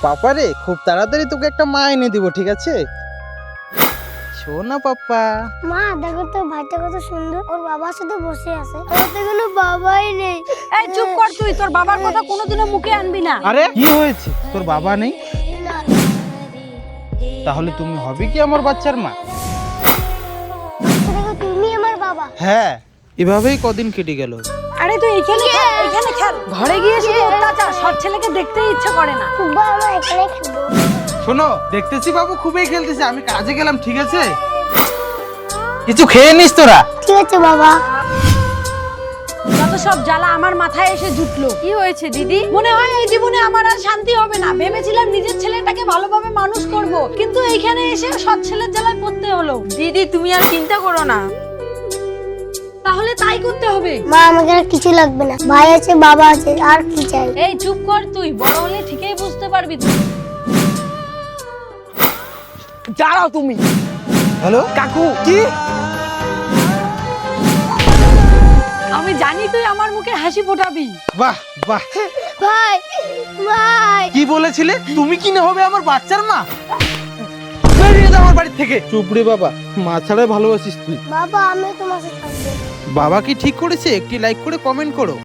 পাপা রে, খুব তাড়াতাড়ি তোকে একটা মা এনে দিব, ঠিক আছে? শোনা পাপা। মা দেখো তো ভাইটা কত সুন্দর, ওর বাবার সাথে বসে আছে। ওর তো কোনো বাবাই নেই। এই চুপ কর তুই, তোর বাবার কথা কোনোদিনও মুখে আনবি না। আরে কি হয়েছে, তোর বাবা নেই? না, তাহলে তুমি হবে কি আমার বাচ্চার মা? দেখো তুমি আমার বাবা। হ্যাঁ, এভাবেই কদিন কেটে গেল। আরে তুই এখানে খেল। ঘরে গিয়ে শুধু অত্যাচার, সব ছেলেকে দেখতেই ইচ্ছে করে না। ফুটবল আমরা এখানে খেলবো। শোনো, দেখতেছি বাবু খুবই খেলতেছে, আমি কাজে গেলাম, ঠিক আছে? কিছু খেয়ে নিস তোরা। ঠিক আছে বাবা। যত সব জ্বালা আমার মাথায় এসে জুটলো। কি হয়েছে দিদি? মনে হয় এই জীবনে আমার আর শান্তি হবে না। ভেবেছিলাম নিজের ছেলেটাকে ভালোভাবে মানুষ করব, কিন্তু এইখানে এসে সৎ ছেলের জ্বালায় পড়তে হলো। দিদি তুমি আর চিন্তা করো না। তাহলে তাই করতে হবে। মা আমাকে আর কিছু লাগবে না, ভাই আছে বাবা আছে, আর কি চাই? এই চুপ কর তুই, বড় হলে ঠিকই বুঝতে পারবি তুই। দাঁড়াও তুমি। হ্যালো কাকু কি? আমি জানি তুই আমার মুখে হাসি ফোটাবি। বাহ বাহ, ভাই ভাই কি বলেছিলে? তুমি কি না হবে আমার বাচ্চার মা? বেরিয়ে যাও আমার বাড়ি থেকে। চুপ রে বাবা, মা ছাড়াই ভালোবাসিস তুই। বাবা আমি তোমার সাথে থাকবো। বাবা কি ঠিক করেছে? একটি লাইক করে কমেন্ট করো।